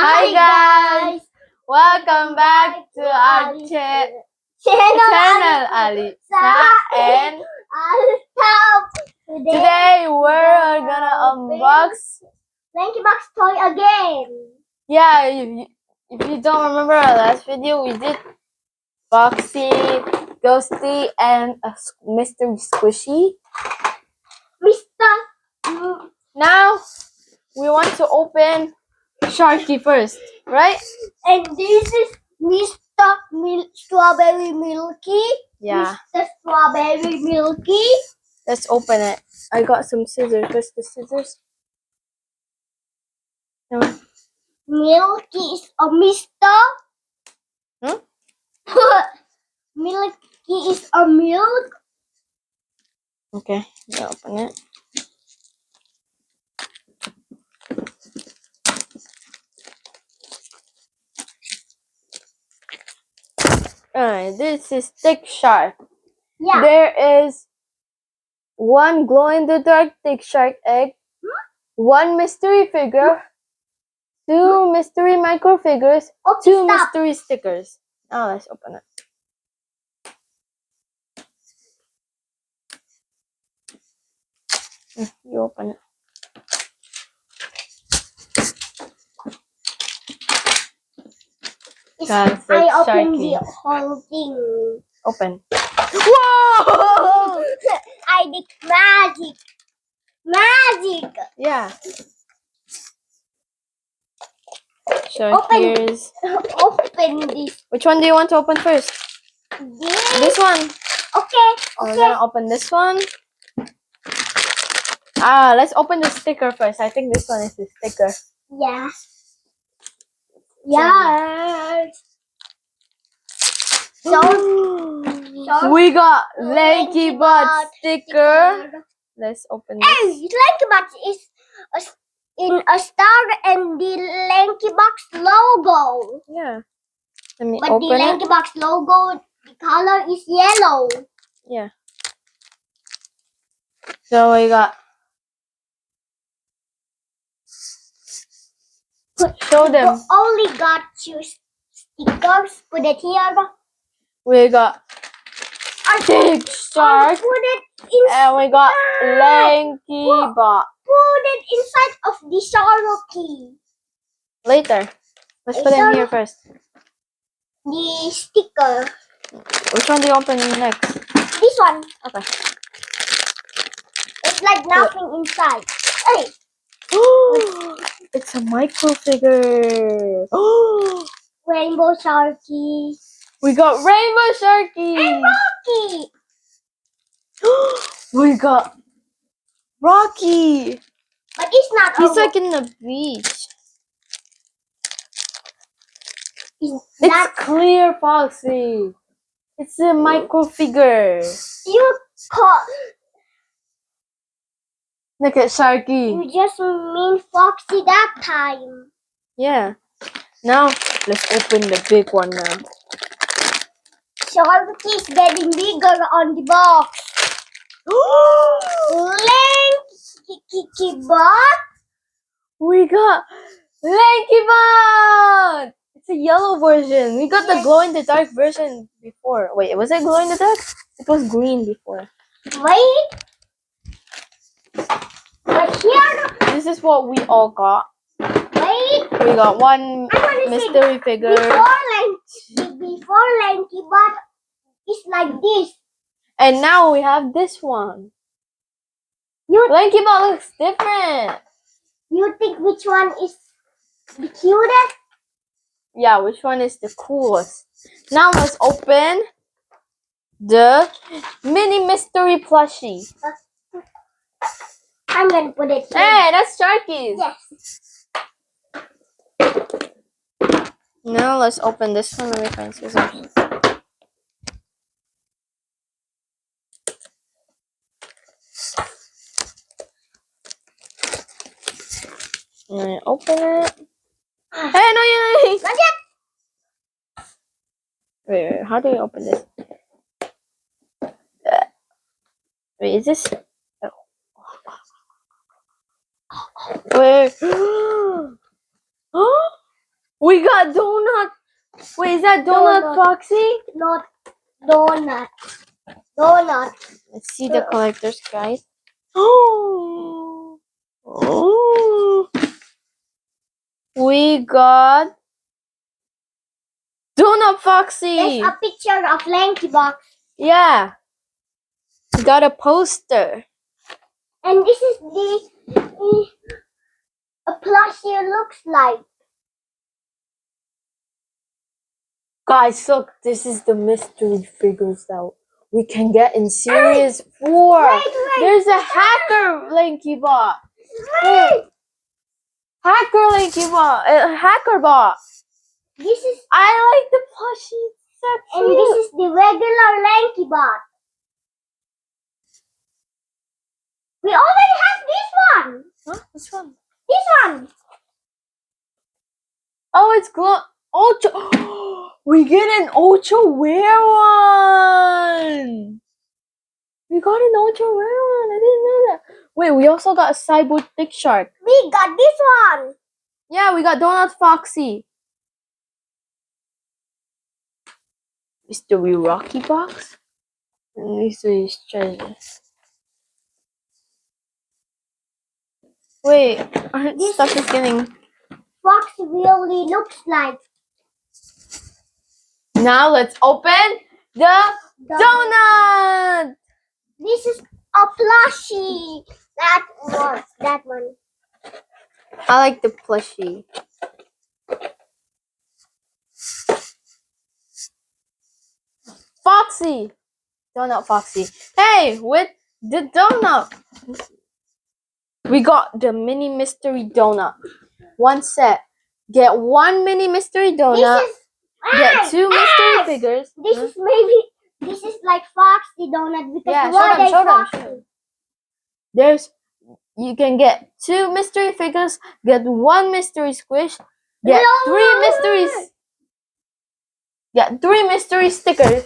Hi guys! Welcome back to our channel Alisa, and today we're gonna unbox lankybox toy again. Yeah, if you don't remember our last video, we did Boxy, Ghosty, and a mystery squishy. Now we want to open Sharky first, right? And this is Mr. Strawberry Milky. Yeah. Mr. Strawberry Milky. Let's open it. I got some scissors. Where's the scissors? No. Milky is a Mr. Hmm? Milky is a milk. Okay, I'll open it. Alright, this is Thick Shark. Yeah. There is one glow-in-the-dark Thick Shark egg, one mystery figure, two mystery micro figures, Okay, two stop. mystery stickers. Now let's open it. You open it. I opened the whole thing. Open. Whoa! I did magic. Magic. Yeah. So Open. here's... Open this. Which one do you want to open first? This one. Okay. We're gonna open this one. Let's open the sticker first. I think this one is the sticker. Yeah. Yes. So we got lankybox sticker. Let's open this. Hey, lankybox is in a star and the lankybox logo. Yeah. Let me but open the it. lankybox logo, the color is yellow. Yeah. So we got... Show them. We only got two stickers. Put it here. We got Thick Shark. Put it inside. And we got lankybox. Put it inside of the Sharky. Later. Let's put it here first. The sticker. Which one do you open next? This one. Okay. It's like nothing inside. Hey. It's a micro figure. Rainbow Sharky. We got Rainbow Sharky. And Rocky. We got Rocky. But it's not. He's like in the beach. It's clear, Foxy. It's a micro figure. You call. Look at Sharky. You just mean Foxy that time. Yeah. Now let's open the big one now. Sharky is getting bigger on the box. Lankybox. We got lankybox. It's a yellow version. We got the glow-in-the-dark version before. Wait, was it glow-in-the-dark? It was green before. Wait. But here. This is what we all got. Wait. We got one mystery figure. Before lankybox is like this. And now we have this one. Lankybox looks different. You think which one is the cutest? Yeah, which one is the coolest? Now let's open the mini mystery plushie. I'm gonna put it here. Hey, that's Sharky's. Yes. Now let's open this one. Let me find scissors. And then open it. Hey, no, Not yet. Wait, how do you open this? Wait, is this? Oh. Wait. We got donut. Wait, is that donut, Donut. Foxy? Not donut. Donut. Let's see the collector's guide. Oh. We got donut, Foxy. There's a picture of lankybox. Yeah. We got a poster. And this is the a plushie looks like. Guys, look, this is the mystery figures that we can get in Series 4. Wait. There's a hacker Lanky Bot. Wait. Hacker Lanky Bot. Hacker Bot. This is I like the plushie. So and cute. this is the regular lankybot. We already have this one. Huh? Which one? This one. Oh, it's Ultra. We get an Ultra Rare one. We got an Ultra Rare one. I didn't know that. Wait, we also got a Cyborg Thick Shark. We got this one. Yeah, we got Donut Foxy. Mystery Rocky Box. Mystery treasures. Wait, our stuff is getting. Fox really looks like. Now let's open the donut. This is a plushie. That one. I like the plushie. Foxy. Donut Foxy. Hey, with the donut. We got the mini mystery donut. One set. Get one mini mystery donut. Get two mystery figures. This is like Foxy donut because Yeah, why show them. Foxy? You can get two mystery figures, get one mystery squish, get three mystery stickers.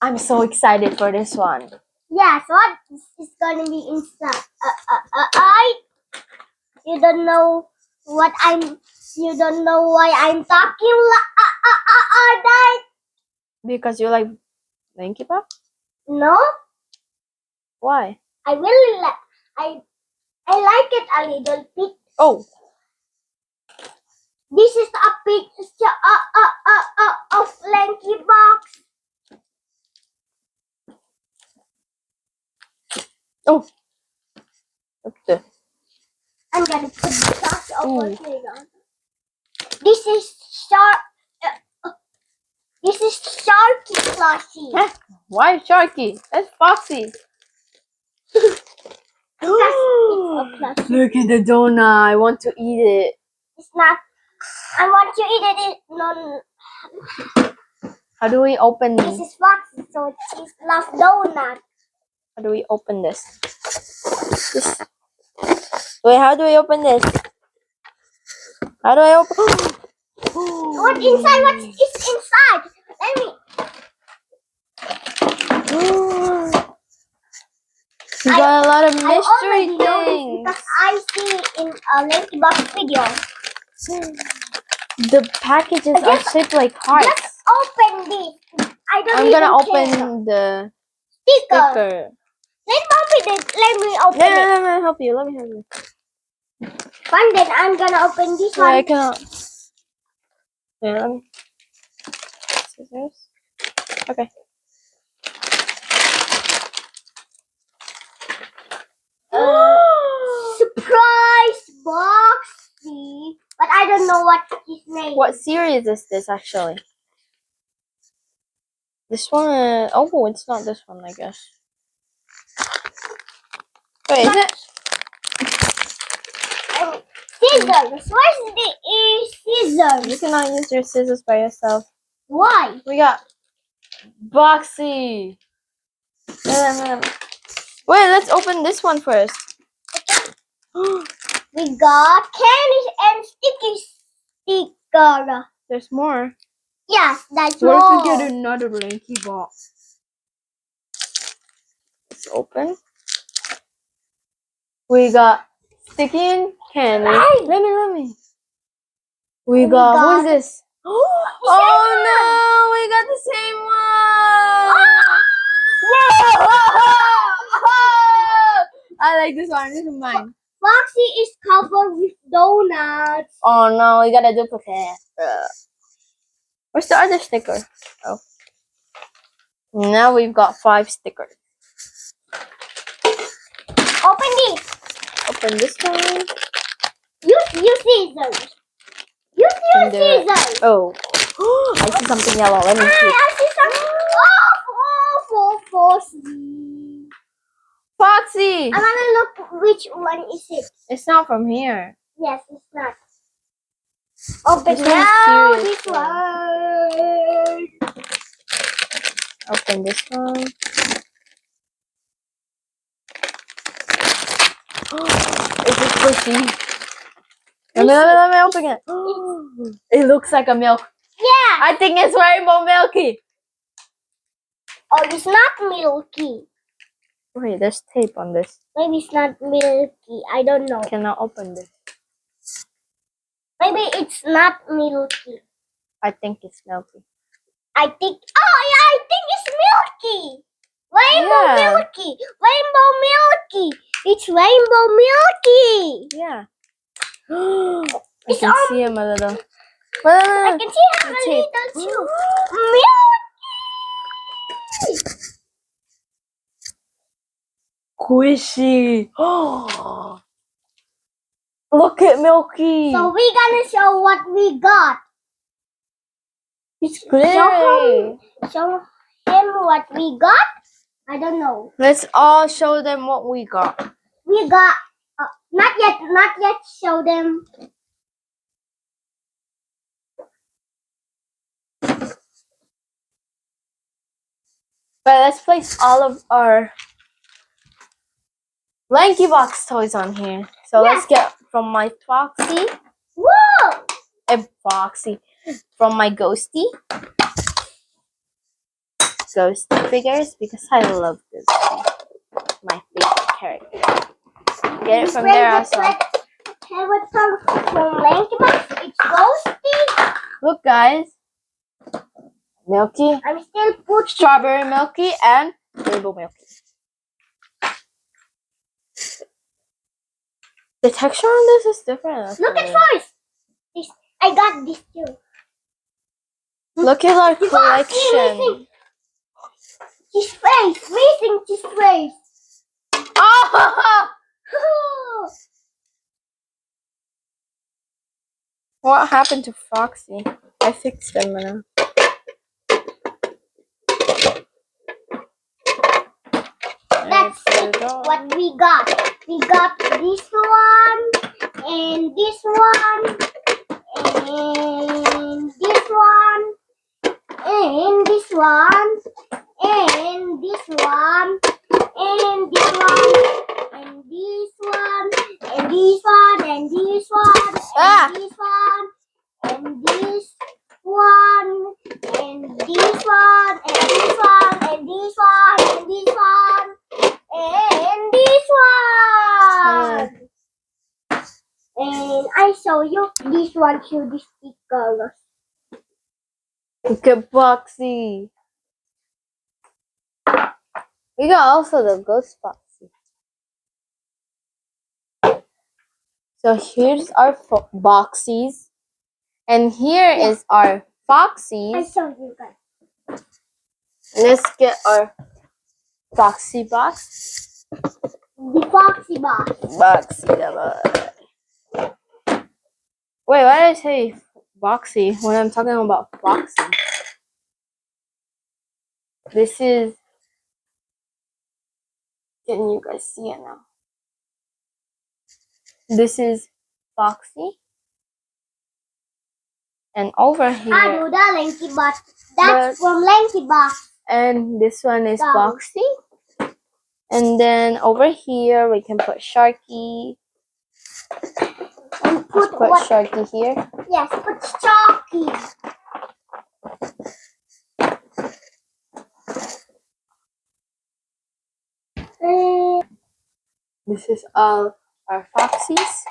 I'm so excited for this one. Yes, what is gonna be inside? You don't know what I'm. You don't know why I'm talking like that. Because you like Lanky Box? No, Why? I really like. I like it a little bit. Oh, This is a picture of Lanky Box. oh. Okay. I'm gonna put the sauce over Ooh. here. This is shark. This is Sharky plushie. Huh? Why Sharky? That's Foxy. Because it's a plushie. Look at the donut. I want to eat it. It's not. I want to eat it. No, How do we open this is Foxy, so she's loves donut. How do we open this? Wait, how do we open this? How do I open? What inside? What is inside? Let me. We got a lot of I mystery already know this things. because I see it in a lankybox video. The packages are shaped like hearts. Just open this. I'm gonna care. open the Sticker. sticker. Let me open it. Let me open No, it. let me help you. Let me help you. Fine, then I'm gonna open this Yeah, I one. cannot. Yeah, let me. Scissors. Okay. Surprise boxy. But I don't know what his name. What series is this actually? This one. Oh, it's not this one, I guess. Wait, is it? Scissors. Where's the scissors? You cannot use your scissors by yourself. Why? We got Boxy. Wait, let's open this one first. We got candies and sticky sticker. There's more. Yes, that's What all. if we get another Lanky box? Let's open. We got sticky and candy. Hey. Let me. We We got, who got- is this? Oh no, we got the same one. Whoa! I like this one. This is mine. Foxy is covered with donuts. Oh no, we got a duplicate. Where's the other sticker? Oh. Now we've got 5 stickers. Open this. Open this one. Use your scissors. Use your Can do it. scissors. Oh. I see something yellow. Let me see. I see something. Oh, Foxy. Foxy! I wanna look which one is it. It's not from here. Yes, it's not. Open This one's now. serious, This though. one. Open this one. Is it squishy? Let me open it. It looks like a milk. Yeah. I think it's rainbow milky. Oh, it's not milky. Wait, there's tape on this. Maybe it's not milky. I don't know. Cannot open this. Maybe it's not milky. I think it's milky. I think. Oh, yeah, I think it's milky. Rainbow Yeah. milky. Rainbow milky. It's rainbow milky. Yeah. I It's can on- see him a little. I can see how The a tape. little too. Milky. Squishy. Oh. Look at Milky. So we're gonna show what we got. He's glittery. Show him what we got. I don't know. Let's all show them what we got. We got not yet. Show them. But let's place all of our lankybox toys on here. So Yeah. let's get from my Foxy. Whoa! Foxy. From my Ghosty. Ghosty figures because I love Ghosty. My favorite character. Get it from there also. Favorite from lankybox. It's Ghosty. Look guys. Milky. I'm still put. Strawberry Milky and Rainbow Milky. The texture on this is different. Look at first. This I got this too. Look at our You got collection. His face, missing his face. Oh! What happened to Foxy? I fixed him now. That's what we got. We got this one, and this one, and this one, and this one, and this one, and this one, and this one, and this one, and this one, and this one, and this one, and this one, and this one, and this one, and this one, and this one. And I show you this one should be stickers. Look at Foxy. We got also the Ghost Foxy. So here's our boxies. And here is our I Foxies. show you guys. Let's get our Foxy box. The Foxy box. Wait, why did I say Boxy when I'm talking about Foxy? This is. Can you guys see it now? This is Foxy. And over I here. do the Lanky box. That's But- from Lanky box. And this one is Down. Foxy. And then over here we can put Sharky. And Let's put put what? Sharky here. Yes, put Chalky. This is all our Foxies.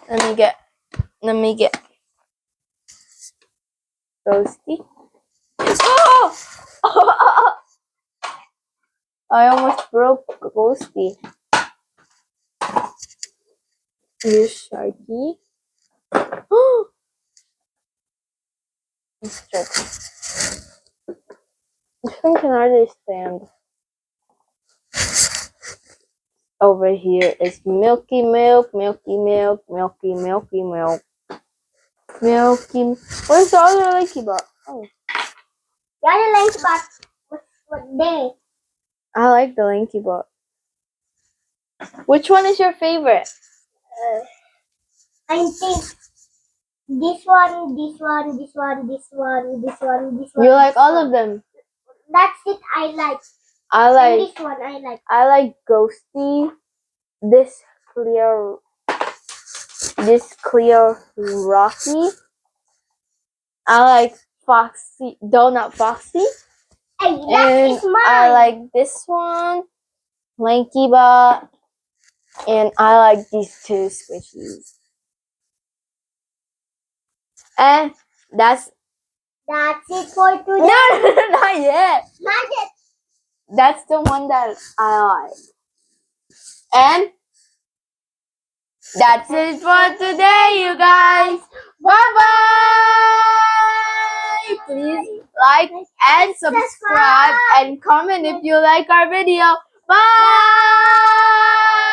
Let me get Let me get Ghosty. Oh! I almost broke Ghosty. Here's Sharky. Let's check. This thing can hardly stand. Over here is Milky Milk, Milky Milk, Milky Milky Milk. Milky. Where's the other Lanky box? Oh. The other lanky box was there. I like the Lanky box. Which one is your favorite? I think this one, this one, this one, this one, this one, this one. You like all of them. That's it. I like. I And like this one. I like. I like Ghosty. This clear Rocky. I like Foxy Donut Foxy. Hey, that And is mine. I like this one, Lanky Bot, and I like these two squishies. And that's it for today. no, not yet. Not yet. That's the one that I like. And that's it for today, you guys. Bye bye. Please like and subscribe and comment if you like our video. Bye.